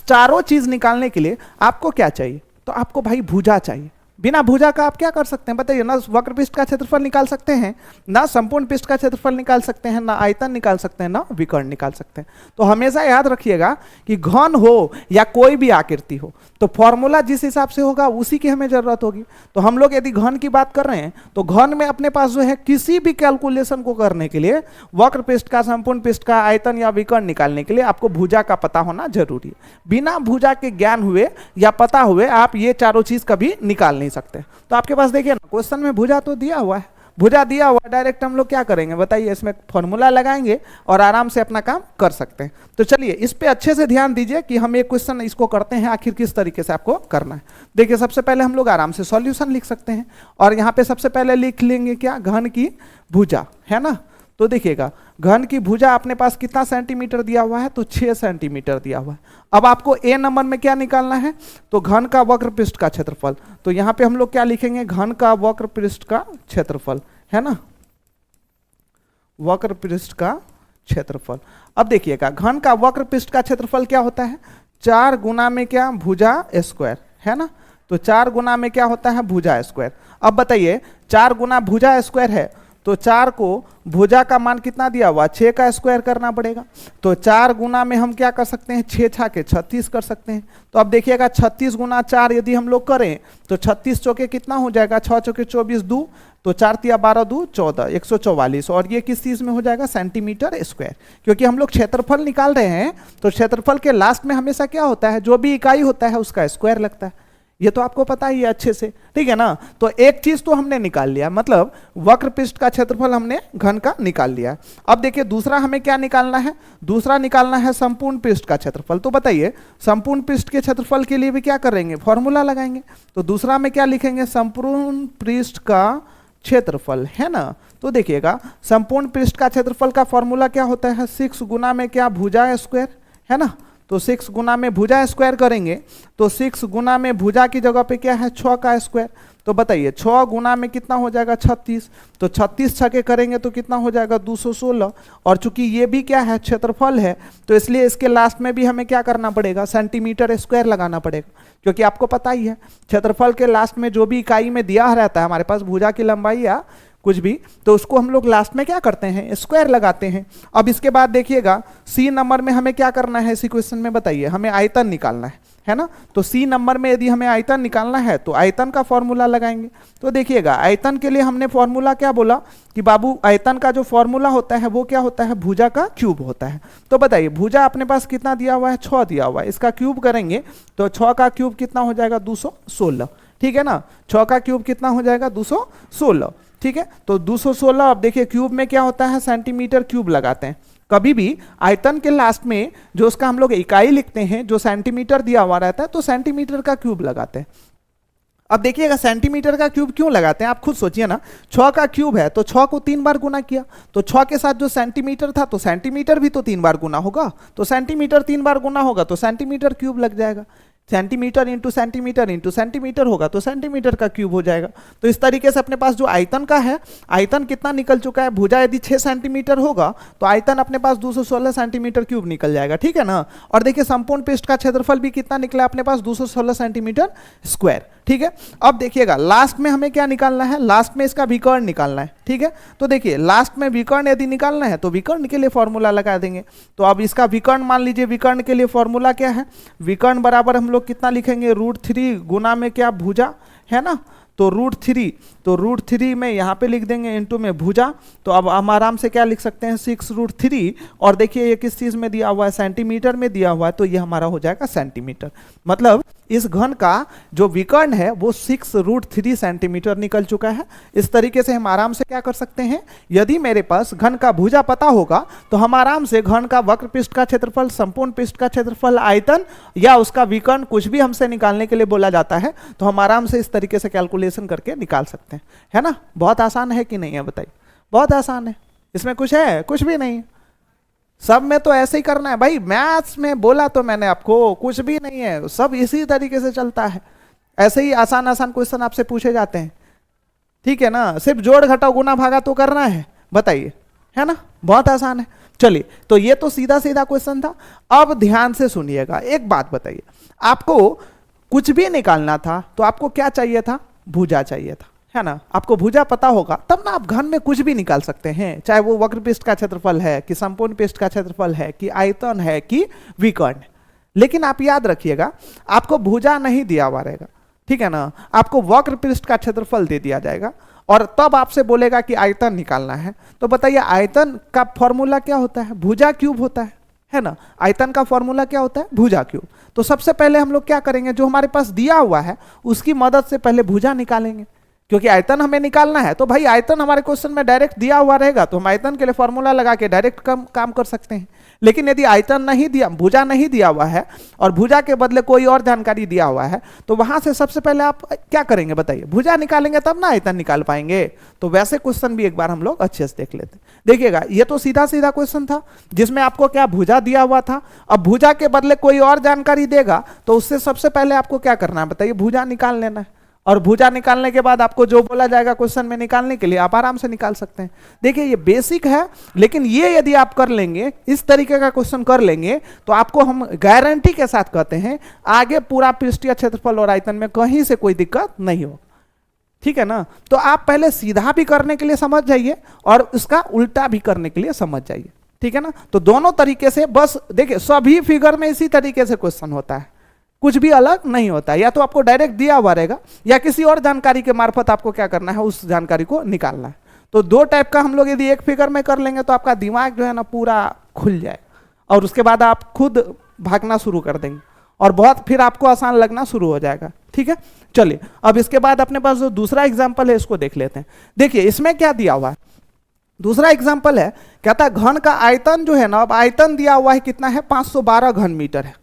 चारों चीज निकालने के लिए आपको क्या चाहिए, तो आपको भाई भुजा चाहिए। बिना भुजा का आप क्या कर सकते हैं बताइए, ना वक्र पृष्ठ का क्षेत्रफल निकाल सकते हैं, ना संपूर्ण पृष्ठ का क्षेत्रफल निकाल सकते हैं, ना आयतन निकाल सकते हैं, ना विकर्ण निकाल सकते हैं। तो हमेशा याद रखिएगा कि घन हो या कोई भी आकृति हो, तो फॉर्मूला जिस हिसाब से होगा उसी की हमें जरूरत होगी। तो हम लोग यदि घन की बात कर रहे हैं तो घन में अपने पास जो है किसी भी कैलकुलेशन को करने के लिए वक्र पृष्ठ का, संपूर्ण पृष्ठ का, आयतन या विकर्ण निकालने के लिए आपको भुजा का पता होना जरूरी है। बिना भुजा के ज्ञान हुए या पता हुए आप ये चारों चीज कभी निकाल नहीं सकते। तो आपके पास देखिए ना क्वेश्चन में भुजा तो दिया हुआ है, भुजा दिया हुआ, डायरेक्ट हम लोग क्या करेंगे बताइए, इसमें फॉर्मूला लगाएंगे और आराम से अपना काम कर सकते हैं। तो चलिए इस पे अच्छे से ध्यान दीजिए कि हम एक क्वेश्चन इसको करते हैं आखिर किस तरीके से आपको करना है। देखिए सबसे पहले हम लोग आराम से सॉल्यूशन लिख सकते हैं और यहाँ पे सबसे पहले लिख लेंगे क्या, घन की भुजा, है ना। तो देखिएगा घन की भुजा अपने पास कितना सेंटीमीटर दिया हुआ है, तो 6 सेंटीमीटर दिया हुआ है। अब आपको ए नंबर में क्या निकालना है, तो घन का वक्र पृष्ठ का क्षेत्रफल। तो यहाँ पे हम लोग क्या लिखेंगे, घन का वक्र पृष्ठ का क्षेत्रफल, है ना, वक्र पृष्ठ का क्षेत्रफल। अब देखिएगा घन का वक्र पृष्ठ का क्षेत्रफल क्या होता है, 4 गुना में क्या, भुजा स्क्वायर, है ना। तो 4 गुना में क्या होता है, भुजा स्क्वायर। अब बताइए 4 गुना भुजा स्क्वायर है, तो 4 को भुजा का मान कितना दिया हुआ, 6 का स्क्वायर करना पड़ेगा। तो 4 गुना में हम क्या कर सकते हैं, 6 छाके 36 कर सकते हैं। तो अब देखिएगा 36 गुना 4 यदि हम लोग करें तो 36 चौके कितना हो जाएगा, 6 चौके 24 2, तो 4 तिया 12 2 14, 144। और ये किस चीज में हो जाएगा, सेंटीमीटर स्क्वायर। क्योंकि हम लोग क्षेत्रफल निकाल रहे हैं तो क्षेत्रफल के लास्ट में हमेशा क्या होता है, जो भी इकाई होता है उसका स्क्वायर लगता है। ये तो आपको पता ही है अच्छे से, ठीक है ना। तो एक चीज तो हमने निकाल लिया, मतलब वक्र पृष्ठ का क्षेत्रफल हमने घन का निकाल लिया। अब देखिए दूसरा हमें क्या निकालना है, दूसरा निकालना है संपूर्ण पृष्ठ का क्षेत्रफल। तो बताइए संपूर्ण पृष्ठ के क्षेत्रफल के लिए भी क्या करेंगे, फॉर्मूला लगाएंगे। तो दूसरा में क्या लिखेंगे, संपूर्ण पृष्ठ का क्षेत्रफल, है ना। तो देखिएगा संपूर्ण पृष्ठ का क्षेत्रफल का फॉर्मूला क्या होता है, 6 गुना में क्या, भुजा स्क्वायर, है ना। तो 6 गुना में भुजा स्क्वायर करेंगे तो 6 गुना में भुजा की जगह पे क्या है, 6 का स्क्वायर। तो बताइए 6 गुना में कितना हो जाएगा, 36। तो 36 छके करेंगे तो कितना हो जाएगा, 216। और चूंकि ये भी क्या है, क्षेत्रफल है, तो इसलिए इसके लास्ट में भी हमें क्या करना पड़ेगा, सेंटीमीटर स्क्वायर लगाना पड़ेगा। क्योंकि आपको पता ही है क्षेत्रफल के लास्ट में जो भी इकाई में दिया रहता है हमारे पास, भुजा की लंबाई या कुछ भी, तो उसको हम लोग लास्ट में क्या करते हैं, स्क्वायर लगाते हैं। अब इसके बाद देखिएगा सी नंबर में हमें क्या करना है, इसी क्वेश्चन में बताइए, हमें आयतन निकालना है ना। तो सी नंबर में यदि हमें आयतन निकालना है तो आयतन का फॉर्मूला लगाएंगे। तो देखिएगा आयतन के लिए हमने फॉर्मूला क्या बोला कि बाबू आयतन का जो फॉर्मूला होता है वो क्या होता है, भुजा का क्यूब होता है। तो बताइए भुजा अपने पास कितना दिया हुआ है, 6 दिया हुआ है, इसका क्यूब करेंगे तो 6 का क्यूब कितना हो जाएगा, 216, ठीक है ना। 6 का क्यूब कितना हो जाएगा 216, ठीक है। तो 216, अब देखिए क्यूब में क्या होता है सेंटीमीटर क्यूब लगाते हैं। कभी भी आयतन के लास्ट में जो उसका हम लोग इकाई लिखते हैं जो सेंटीमीटर दिया हुआ रहता है तो सेंटीमीटर का क्यूब लगाते हैं। अब देखिएगा सेंटीमीटर का क्यूब क्यों लगाते हैं आप खुद सोचिए ना। 6 का क्यूब है तो 6 को 3 बार गुना किया, तो 6 के साथ जो सेंटीमीटर था तो सेंटीमीटर भी तो 3 बार गुना होगा, तो सेंटीमीटर 3 बार गुना होगा तो सेंटीमीटर क्यूब लग जाएगा। सेंटीमीटर इंटू सेंटीमीटर होगा तो सेंटीमीटर का क्यूब हो जाएगा। तो इस तरीके से अपने पास जो आयतन का है, आयतन कितना निकल चुका है, भुजा यदि 6 सेंटीमीटर होगा तो आयतन अपने पास 216 सेंटीमीटर क्यूब निकल जाएगा, ठीक है ना। और देखिए संपूर्ण पृष्ठ का क्षेत्रफल भी कितना निकला अपने पास 216 सेंटीमीटर स्क्वायर, ठीक है। अब देखिएगा लास्ट में हमें क्या निकालना है, लास्ट में इसका विकर्ण निकालना है, ठीक है। तो देखिए लास्ट में विकर्ण यदि निकालना है तो विकर्ण के लिए फॉर्मूला लगा देंगे। तो अब इसका विकर्ण मान लीजिए, विकर्ण के लिए फॉर्मूला क्या है, विकर्ण बराबर हम लोग कितना लिखेंगे √3 गुना में क्या भुजा है ना, तो √3, तो √3 में यहाँ पे लिख देंगे इंटू में भुजा। तो अब हम आराम से क्या लिख सकते हैं 6√3, और देखिए ये किस चीज में दिया हुआ है, सेंटीमीटर में दिया हुआ है, तो ये हमारा हो जाएगा सेंटीमीटर। मतलब इस घन का जो विकर्ण है वो 6√3 सेंटीमीटर निकल चुका है। इस तरीके से हम आराम से क्या कर सकते हैं, यदि मेरे पास घन का भुजा पता होगा तो हम आराम से घन का वक्र पृष्ठ का क्षेत्रफल, संपूर्ण पृष्ठ का क्षेत्रफल, आयतन या उसका विकर्ण कुछ भी हमसे निकालने के लिए बोला जाता है तो हम आराम से इस तरीके से कैलकुलेशन करके निकाल सकते हैं, है ना। बहुत आसान है कि नहीं है बताइए, बहुत आसान है, इसमें कुछ है, कुछ भी नहीं है। सब में तो ऐसे ही करना है भाई, मैथ्स में बोला तो मैंने आपको कुछ भी नहीं है, सब इसी तरीके से चलता है। ऐसे ही आसान आसान क्वेश्चन आपसे पूछे जाते हैं, ठीक है ना। सिर्फ जोड़ घटाओ गुना भागा तो करना है, बताइए, है ना, बहुत आसान है। चलिए तो ये तो सीधा सीधा क्वेश्चन था। अब ध्यान से सुनिएगा, एक बात बताइए, आपको कुछ भी निकालना था तो आपको क्या चाहिए था, भुजा चाहिए था, है ना। आपको भुजा पता होगा तब ना आप घन में कुछ भी निकाल सकते हैं, चाहे वो वक्र पृष्ठ का क्षेत्रफल है कि संपूर्ण पृष्ठ का क्षेत्रफल है कि आयतन है कि विकर्ण। लेकिन आप याद रखिएगा आपको भुजा नहीं दिया हुआ रहेगा, ठीक है ना, आपको वक्र पृष्ठ का क्षेत्रफल दे दिया जाएगा और तब आपसे बोलेगा कि आयतन निकालना है। तो बताइए आयतन का फॉर्मूला क्या होता है, भुजा क्यूब होता है ना। आयतन का फॉर्मूला क्या होता है, भुजा क्यूब। तो सबसे पहले हम लोग क्या करेंगे, जो हमारे पास दिया हुआ है उसकी मदद से पहले भुजा निकालेंगे, क्योंकि आयतन हमें निकालना है। तो भाई आयतन हमारे क्वेश्चन में डायरेक्ट दिया हुआ रहेगा तो हम आयतन के लिए फॉर्मूला लगा के डायरेक्ट काम कर सकते हैं। लेकिन यदि आयतन नहीं दिया, भुजा नहीं दिया हुआ है और भुजा के बदले कोई और जानकारी दिया हुआ है तो वहां से सबसे पहले आप क्या करेंगे बताइए, भुजा निकालेंगे तब ना आयतन निकाल पाएंगे। तो वैसे क्वेश्चन भी एक बार हम लोग अच्छे से देख लेते हैं। देखिएगा ये तो सीधा सीधा क्वेश्चन था जिसमें आपको क्या भुजा दिया हुआ था। अब भुजा के बदले कोई और जानकारी देगा तो उससे सबसे पहले आपको क्या करना है बताइए, भुजा निकाल लेना है। और भुजा निकालने के बाद आपको जो बोला जाएगा क्वेश्चन में निकालने के लिए आप आराम से निकाल सकते हैं। देखिए ये बेसिक है, लेकिन ये यदि आप कर लेंगे, इस तरीके का क्वेश्चन कर लेंगे तो आपको हम गारंटी के साथ कहते हैं आगे पूरा पृष्ठीय क्षेत्रफल और आयतन में कहीं से कोई दिक्कत नहीं हो, ठीक है ना। तो आप पहले सीधा भी करने के लिए समझ जाइए और उसका उल्टा भी करने के लिए समझ जाइए, ठीक है ना। तो दोनों तरीके से, बस देखिए सभी फिगर में इसी तरीके से क्वेश्चन होता है, कुछ भी अलग नहीं होता। या तो आपको डायरेक्ट दिया हुआ रहेगा या किसी और जानकारी के मार्फत आपको क्या करना है, उस जानकारी को निकालना है। तो दो टाइप का हम लोग यदि एक फिगर में कर लेंगे तो आपका दिमाग जो है ना पूरा खुल जाए और उसके बाद आप खुद भागना शुरू कर देंगे और बहुत फिर आपको आसान लगना शुरू हो जाएगा, ठीक है। चलिए अब इसके बाद अपने पास जो दूसरा एग्जाम्पल है इसको देख लेते हैं। देखिए इसमें क्या दिया हुआ है, दूसरा एग्जाम्पल है, कहता है घन का आयतन जो है ना, अब आयतन दिया हुआ है कितना है, 512 घन मीटर है,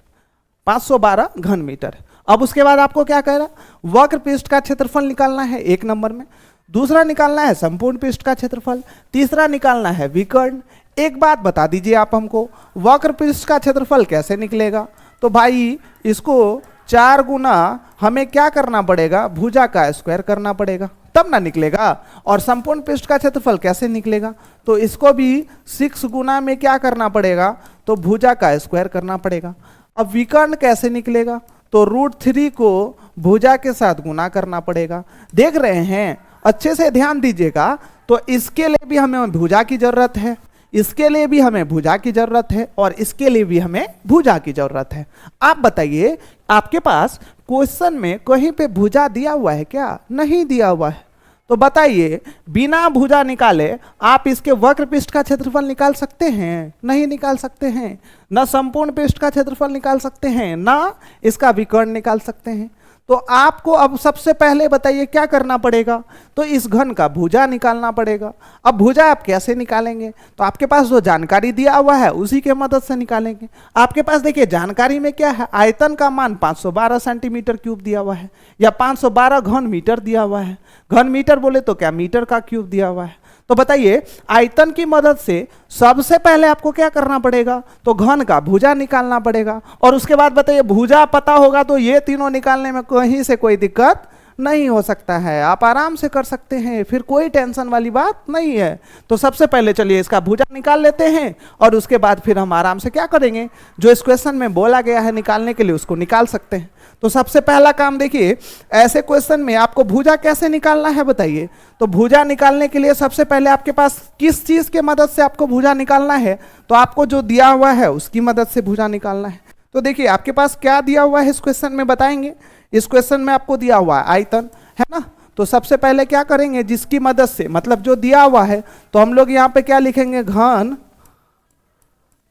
512 घन मीटर है। अब उसके बाद आपको क्या कह रहा है, वक्र पृष्ठ का क्षेत्रफल निकालना है एक नंबर में, दूसरा निकालना है संपूर्ण पृष्ठ का क्षेत्रफल, तीसरा निकालना है विकर्ण। एक बात बता दीजिए आप हमको, वक्र पृष्ठ का क्षेत्रफल कैसे निकलेगा। तो भाई इसको 4 गुना हमें क्या करना पड़ेगा, भुजा का स्क्वायर करना पड़ेगा तब ना निकलेगा। और संपूर्ण पृष्ठ का क्षेत्रफल कैसे निकलेगा, तो इसको भी 6 गुना में क्या करना पड़ेगा, तो भुजा का स्क्वायर करना पड़ेगा। अब विकर्ण कैसे निकलेगा, तो √3 को भुजा के साथ गुना करना पड़ेगा। देख रहे हैं, अच्छे से ध्यान दीजिएगा। तो इसके लिए भी हमें भुजा की जरूरत है, इसके लिए भी हमें भुजा की जरूरत है और इसके लिए भी हमें भुजा की जरूरत है। आप बताइए आपके पास क्वेश्चन में कहीं पे भुजा दिया हुआ है क्या, नहीं दिया हुआ है। तो बताइए बिना भुजा निकाले आप इसके वक्र पृष्ठ का क्षेत्रफल निकाल सकते हैं, नहीं निकाल सकते हैं। ना संपूर्ण पृष्ठ का क्षेत्रफल निकाल सकते हैं, ना इसका विकर्ण निकाल सकते हैं। तो आपको अब सबसे पहले बताइए क्या करना पड़ेगा, तो इस घन का भुजा निकालना पड़ेगा। अब भुजा आप कैसे निकालेंगे, तो आपके पास जो जानकारी दिया हुआ है उसी के मदद से निकालेंगे। आपके पास देखिए जानकारी में क्या है, आयतन का मान 512 सेंटीमीटर क्यूब दिया हुआ है, या 512 घन मीटर दिया हुआ है। घन मीटर बोले तो क्या मीटर का क्यूब दिया हुआ है। तो बताइए आयतन की मदद से सबसे पहले आपको क्या करना पड़ेगा, तो घन का भुजा निकालना पड़ेगा। और उसके बाद बताइए भुजा पता होगा तो ये तीनों निकालने में कहीं से कोई दिक्कत नहीं हो सकता है, आप आराम से कर सकते हैं, फिर कोई टेंशन वाली बात नहीं है। तो सबसे पहले चलिए इसका भुजा निकाल लेते हैं और उसके बाद फिर हम आराम से क्या करेंगे, जो इस क्वेश्चन में बोला गया है निकालने के लिए उसको निकाल सकते हैं। तो सबसे पहला काम देखिए, ऐसे क्वेश्चन में आपको भुजा कैसे निकालना है बताइए। तो भुजा निकालने के लिए सबसे पहले आपके पास किस चीज के मदद से आपको भुजा निकालना है, तो आपको जो दिया हुआ है उसकी मदद से भुजा निकालना है। तो देखिए आपके पास क्या दिया हुआ है इस क्वेश्चन में बताएंगे। इस क्वेश्चन में आपको दिया हुआ है आयतन, है ना। तो सबसे पहले क्या करेंगे, जिसकी मदद से मतलब जो दिया हुआ है, तो हम लोग यहाँ पे क्या लिखेंगे, घन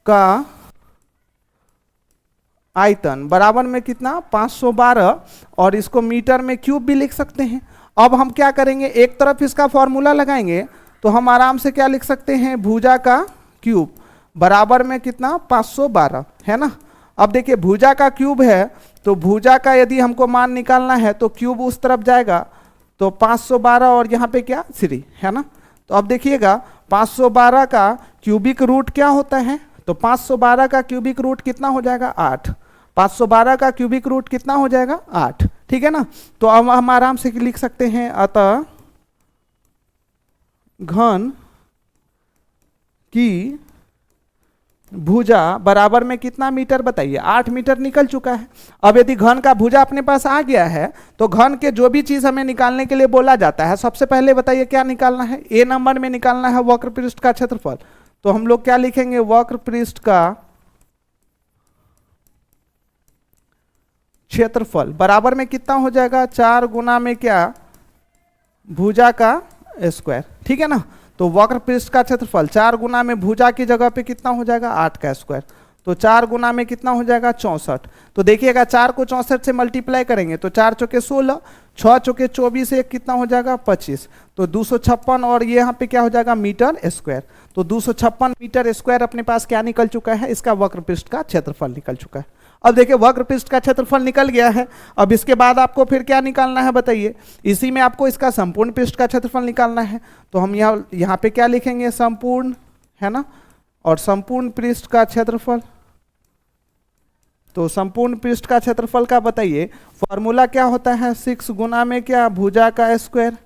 का आयतन बराबर में कितना 512, और इसको मीटर में क्यूब भी लिख सकते हैं। अब हम क्या करेंगे, एक तरफ इसका फॉर्मूला लगाएंगे तो हम आराम से क्या लिख सकते हैं, भुजा का क्यूब बराबर में कितना 512, है ना। अब देखिए भुजा का क्यूब है, तो भुजा का यदि हमको मान निकालना है तो क्यूब उस तरफ जाएगा, तो 512 और यहाँ पे क्या 3, है ना। तो अब देखिएगा 512 का क्यूबिक रूट क्या होता है, तो 512 का क्यूबिक रूट कितना हो जाएगा 8। 512 का क्यूबिक रूट कितना हो जाएगा 8, ठीक है ना। तो अब हम आराम से लिख सकते हैं, अतः घन की भुजा बराबर में कितना मीटर बताइए, 8 मीटर निकल चुका है। अब यदि घन का भुजा अपने पास आ गया है तो घन के जो भी चीज हमें निकालने के लिए बोला जाता है, सबसे पहले बताइए क्या निकालना है, ए नंबर में निकालना है वक्र पृष्ठ का क्षेत्रफल। तो हम लोग क्या लिखेंगे, वक्र पृष्ठ का क्षेत्रफल बराबर में कितना हो जाएगा, 4 गुना में क्या भुजा का स्क्वायर, ठीक है ना। तो वक्र पृष्ठ का क्षेत्रफल 4 गुना में भुजा की जगह पे कितना हो जाएगा 8 का स्क्वायर, तो 4 गुना में कितना हो जाएगा 64। तो देखिएगा 4 को 64 से मल्टीप्लाई करेंगे तो 4 चौके 16, 6 चौके 24, एक कितना हो जाएगा 25, तो 256, और ये यहाँ पे क्या हो जाएगा मीटर स्क्वायर। तो 256 मीटर स्क्वायर अपने पास क्या निकल चुका है, इसका वक्र पृष्ठ का क्षेत्रफल निकल चुका है। अब देखिए वक्र पृष्ठ का क्षेत्रफल निकल गया है। अब इसके बाद आपको फिर क्या निकालना है बताइए, इसी में आपको इसका संपूर्ण पृष्ठ का क्षेत्रफल निकालना है। तो हम यहाँ पे क्या लिखेंगे, संपूर्ण, है ना, और संपूर्ण पृष्ठ का क्षेत्रफल। तो संपूर्ण पृष्ठ का क्षेत्रफल का बताइए फॉर्मूला क्या होता है, 6 गुना में क्या भुजा का स्क्वायर,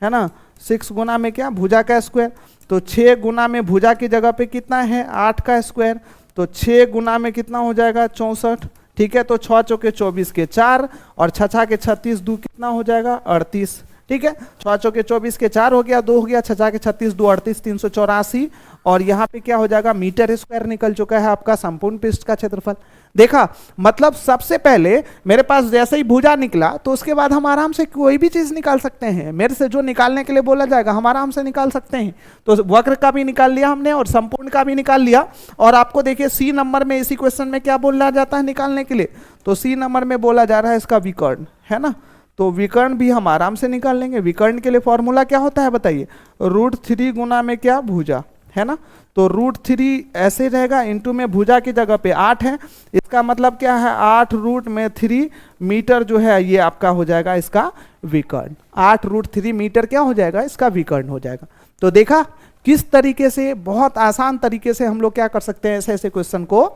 है ना, 6 गुना में क्या भुजा का स्क्वायर। तो 6 गुना में भुजा की जगह पे कितना है 8 का स्क्वायर, तो 6 गुना में कितना हो जाएगा 64, ठीक है। तो 6 चौके 24 के 4, और 6 के 36, 2 कितना हो जाएगा 38, ठीक है। 6 चौके 24 के 4 हो गया, 2 हो गया, 6 के 36, 2 38, 384, और यहाँ पे क्या हो जाएगा मीटर स्क्वायर निकल चुका है आपका संपूर्ण पृष्ठ का क्षेत्रफल। देखा, मतलब सबसे पहले मेरे पास जैसे ही भुजा निकला तो उसके बाद हम आराम से कोई भी चीज निकाल सकते हैं, मेरे से जो निकालने के लिए बोला जाएगा हम आराम से निकाल सकते हैं। तो वक्र का भी निकाल लिया हमने और संपूर्ण का भी निकाल लिया। और आपको देखिए सी नंबर में इसी क्वेश्चन में क्या बोला जाता है निकालने के लिए, तो सी नंबर में बोला जा रहा है इसका विकर्ण, है ना। तो विकर्ण भी हम आराम से निकाल लेंगे। विकर्ण के लिए फॉर्मूला क्या होता है बताइए, √3 गुना में क्या भुजा, है ना। तो √3 ऐसे रहेगा, इंटू में भुजा की जगह पे 8 है, इसका मतलब क्या है 8√3 मीटर जो है ये आपका हो जाएगा इसका विकर्ण। 8√3 मीटर क्या हो जाएगा, इसका विकर्ण हो जाएगा। तो देखा किस तरीके से, बहुत आसान तरीके से हम लोग क्या कर सकते हैं, ऐसे ऐसे क्वेश्चन को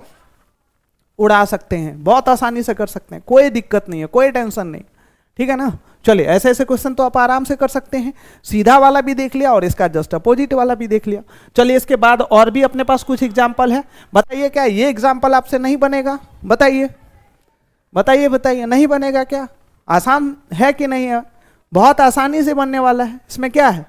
उड़ा सकते हैं, बहुत आसानी से कर सकते हैं, कोई दिक्कत नहीं है, कोई टेंशन नहीं, ठीक है ना। चलिए ऐसे ऐसे क्वेश्चन तो आप आराम से कर सकते हैं। सीधा वाला भी देख लिया और इसका जस्ट अपोजिट वाला भी देख लिया। चलिए इसके बाद और भी अपने पास कुछ एग्जाम्पल है, बताइए क्या ये एग्जाम्पल आपसे नहीं बनेगा, बताइए बताइए बताइए, नहीं बनेगा क्या, आसान है कि नहीं है, बहुत आसानी से बनने वाला है। इसमें क्या है,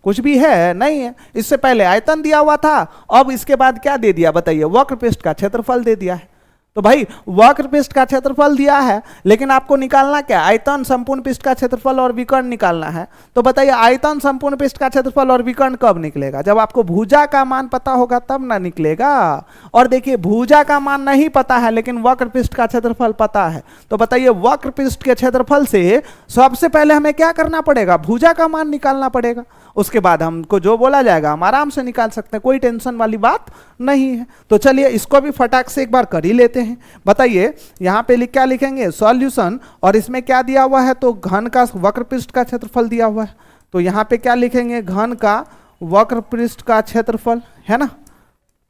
कुछ भी है नहीं है। इससे पहले आयतन दिया हुआ था, अब इसके बाद क्या दे दिया बताइए, वक्र पृष्ठ का क्षेत्रफल दे दिया है। तो भाई वक्र पृष्ठ का क्षेत्रफल दिया है, लेकिन आपको निकालना क्या, आयतन, संपूर्ण पृष्ठ का क्षेत्रफल और विकर्ण निकालना है। तो बताइए आयतन, संपूर्ण पृष्ठ का क्षेत्रफल और विकर्ण कब निकलेगा, जब आपको भुजा का मान पता होगा तब ना निकलेगा। और देखिए भुजा का मान नहीं पता है लेकिन वक्र पृष्ठ का क्षेत्रफल पता है, तो बताइए वक्र पृष्ठ के क्षेत्रफल से सबसे पहले हमें क्या करना पड़ेगा, भुजा का मान निकालना पड़ेगा। उसके बाद हमको जो बोला जाएगा हम आराम से निकाल सकते हैं, कोई टेंशन वाली बात नहीं है। तो चलिए इसको भी फटाक से एक बार कर ही लेते हैं। बताइए यहाँ पे क्या लिखेंगे, सॉल्यूशन, और इसमें क्या दिया हुआ है, तो घन का वक्र पृष्ठ का क्षेत्रफल दिया हुआ है, तो यहाँ पे क्या लिखेंगे, घन का वक्र पृष्ठ का क्षेत्रफल, है ना,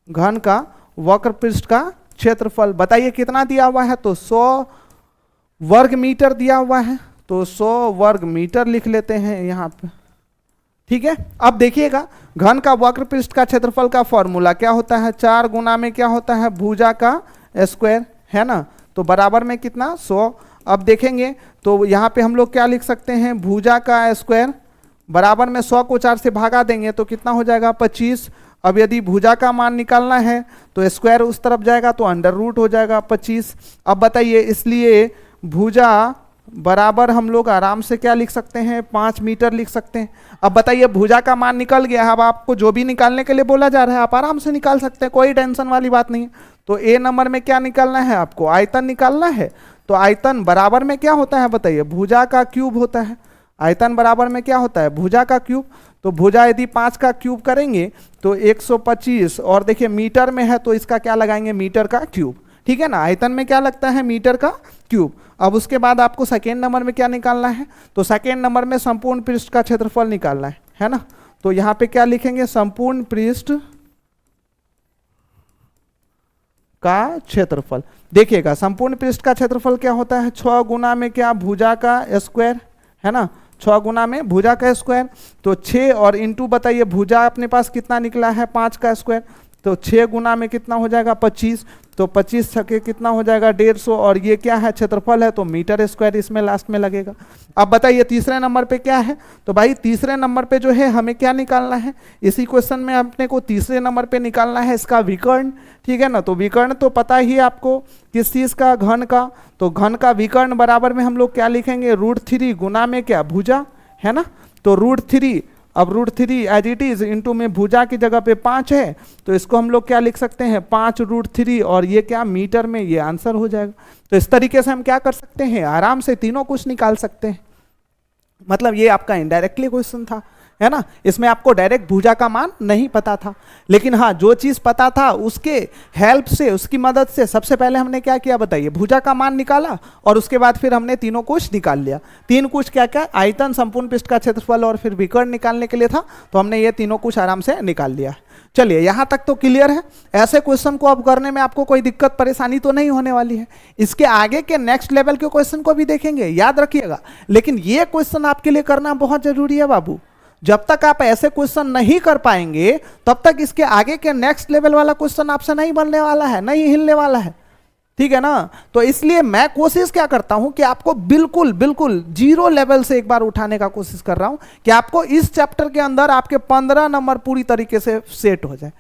घन का वक्र पृष्ठ का क्षेत्रफल। बताइए कितना दिया हुआ है, तो 100 वर्ग मीटर दिया हुआ है, तो 100 वर्ग मीटर लिख लेते हैं यहाँ पे, ठीक है। अब देखिएगा घन का वक्र पृष्ठ का क्षेत्रफल का फॉर्मूला क्या होता है, 4 गुना में क्या होता है, भुजा का स्क्वायर, है ना, तो बराबर में कितना, 100। अब देखेंगे तो यहाँ पे हम लोग क्या लिख सकते हैं, भुजा का स्क्वायर बराबर में 100 को 4 से भागा देंगे तो कितना हो जाएगा, 25। अब यदि भुजा का मान निकालना है तो स्क्वायर उस तरफ जाएगा तो अंडर रूट हो जाएगा 25। अब बताइए इसलिए भुजा बराबर हम लोग आराम से क्या लिख सकते हैं, 5 मीटर लिख सकते हैं। अब बताइए भुजा का मान निकल गया है, अब आपको जो भी निकालने के लिए बोला जा रहा है आप आराम से निकाल सकते हैं, कोई टेंशन वाली बात नहीं है। तो ए नंबर में क्या निकालना है, आपको आयतन निकालना है। तो आयतन बराबर में क्या होता है, बताइए भुजा का क्यूब होता है। आयतन बराबर में क्या होता है, भुजा का क्यूब। तो भुजा यदि 5 का क्यूब करेंगे तो 125, और देखिए मीटर में है तो इसका क्या लगाएंगे, मीटर का क्यूब, ठीक है ना। आयतन में क्या लगता है, मीटर का क्यूब। अब उसके बाद आपको सेकेंड नंबर में क्या निकालना है, तो सेकेंड नंबर में संपूर्ण पृष्ठ का क्षेत्रफल निकालना है ना। तो यहाँ पे क्या लिखेंगे, संपूर्ण पृष्ठ का क्षेत्रफल। देखिएगा संपूर्ण पृष्ठ का क्षेत्रफल क्या होता है, 6 गुना में क्या, भुजा का स्क्वायर, है ना, 6 गुना में भुजा का स्क्वायर। तो 6 और इंटू बताइए भुजा अपने पास कितना निकला है, 5 का स्क्वायर, तो 6 गुना में कितना हो जाएगा, 25। तो 25 छके कितना हो जाएगा, 150, और ये क्या है, क्षेत्रफल है तो मीटर स्क्वायर इसमें लास्ट में लगेगा। अब बताइए तीसरे नंबर पे क्या है, तो भाई तीसरे नंबर पे जो है हमें क्या निकालना है, इसी क्वेश्चन में अपने को तीसरे नंबर पे निकालना है इसका विकर्ण, ठीक है ना। तो विकर्ण तो पता ही है आपको किस चीज का, घन का। तो घन का विकर्ण बराबर में हम लोग क्या लिखेंगे, √3 गुना में क्या, भुजा, है ना। तो √3, अब √3 एज इट इज इंटू में भुजा की जगह पे 5 है तो इसको हम लोग क्या लिख सकते हैं, 5√3, और ये क्या मीटर में, ये आंसर हो जाएगा। तो इस तरीके से हम क्या कर सकते हैं, आराम से तीनों कुछ निकाल सकते हैं। मतलब ये आपका इनडायरेक्टली क्वेश्चन था, है ना। इसमें आपको डायरेक्ट भुजा का मान नहीं पता था, लेकिन हाँ जो चीज पता था उसके हेल्प से, उसकी मदद से सबसे पहले हमने क्या किया, बताइए भुजा का मान निकाला, और उसके बाद फिर हमने तीनों कुछ निकाल लिया। 3 कुछ क्या क्या, आयतन, संपूर्ण पृष्ठ का क्षेत्रफल और फिर विकर्ण निकालने के लिए था, तो हमने ये तीनों कुछ आराम से निकाल लिया। चलिए यहाँ तक तो क्लियर है। ऐसे क्वेश्चन को अब करने में आपको कोई दिक्कत परेशानी तो नहीं होने वाली है। इसके आगे के नेक्स्ट लेवल के क्वेश्चन को भी देखेंगे, याद रखिएगा, लेकिन ये क्वेश्चन आपके लिए करना बहुत जरूरी है बाबू। जब तक आप ऐसे क्वेश्चन नहीं कर पाएंगे तब तक इसके आगे के नेक्स्ट लेवल वाला क्वेश्चन आपसे नहीं बनने वाला है, नहीं हिलने वाला है, ठीक है ना। तो इसलिए मैं कोशिश क्या करता हूं कि आपको बिल्कुल बिल्कुल 0 लेवल से एक बार उठाने का कोशिश कर रहा हूं कि आपको इस चैप्टर के अंदर आपके 15 नंबर पूरी तरीके से सेट हो जाए,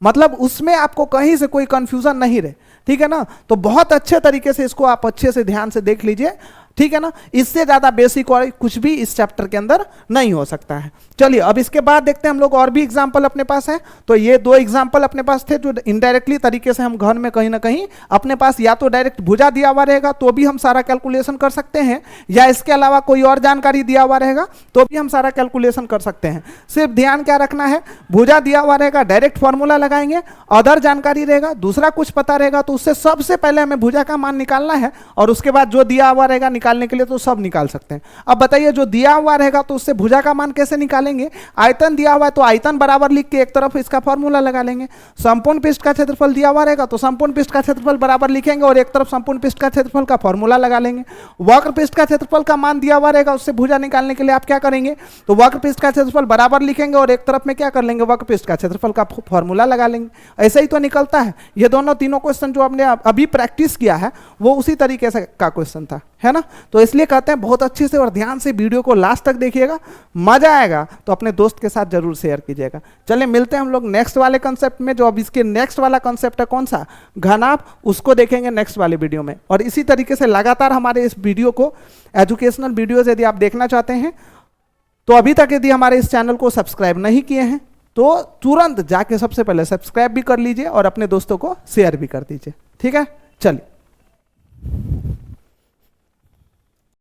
मतलब उसमें आपको कहीं से कोई कंफ्यूजन नहीं रहे, ठीक है ना। तो बहुत अच्छे तरीके से इसको आप अच्छे से ध्यान से देख लीजिए, ठीक है ना। इससे ज्यादा बेसिक और कुछ भी इस चैप्टर के अंदर नहीं हो सकता है। चलिए अब इसके बाद देखते हैं हम लोग और भी एग्जाम्पल अपने पास है। तो ये 2 एग्जाम्पल अपने पास थे जो इनडायरेक्टली तरीके से हम घर में कहीं ना कहीं अपने पास या तो डायरेक्ट भुजा दिया हुआ रहेगा तो भी हम सारा कैलकुलेशन कर सकते हैं, या इसके अलावा कोई और जानकारी दिया हुआ रहेगा तो भी हम सारा कैलकुलेशन कर सकते हैं। सिर्फ ध्यान क्या रखना है, भुजा दिया हुआ रहेगा डायरेक्ट फॉर्मूला लगाएंगे, अदर जानकारी रहेगा, दूसरा कुछ पता रहेगा तो उससे सबसे पहले हमें भुजा का मान निकालना है, और उसके बाद जो दिया हुआ रहेगा निकालने के लिए तो सब निकाल सकते हैं। अब बताइए जो दिया हुआ रहेगा तो उससे भुजा का मान कैसे निकालेंगे, आयतन दिया हुआ है तो आयतन बराबर लिख के एक तरफ इसका फॉर्मूला लगा लेंगे। संपूर्ण पृष्ठ का क्षेत्रफल दिया हुआ रहेगा तो संपूर्ण पृष्ठ का क्षेत्रफल बराबर लिखेंगे और एक तरफ संपूर्ण पृष्ठ का क्षेत्रफल का फॉर्मूला लगा लेंगे। वक्र पृष्ठ का क्षेत्रफल का मान दिया हुआ रहेगा, उससे भुजा निकालने के लिए आप क्या करेंगे, तो वक्र पृष्ठ का क्षेत्रफल बराबर लिखेंगे और एक तरफ में क्या कर लेंगे, वक्र पृष्ठ का क्षेत्रफल का फॉर्मूला लगा लेंगे। ऐसे ही तो निकलता है। ये दोनों तीनों क्वेश्चन जो आपने अभी प्रैक्टिस किया है वो उसी तरीके से का क्वेश्चन था, है ना। तो इसलिए कहते हैं बहुत अच्छे से और ध्यान से वीडियो को लास्ट तक देखिएगा, मजा आएगा तो अपने दोस्त के साथ जरूर शेयर कीजिएगा। चलिए मिलते हैं हम लोग नेक्स्ट वाले कंसेप्ट में। जो अब इसके नेक्स्ट वाला कंसेप्ट है कौन सा, घनाभ, उसको देखेंगे नेक्स्ट वाले वीडियो में। और इसी तरीके से लगातार हमारे इस वीडियो को, एजुकेशनल वीडियोज यदि आप देखना चाहते हैं तो अभी तक यदि हमारे इस चैनल को सब्सक्राइब नहीं किए हैं तो तुरंत जाके सबसे पहले सब्सक्राइब भी कर लीजिए और अपने दोस्तों को शेयर भी कर दीजिए। ठीक है, चलिए।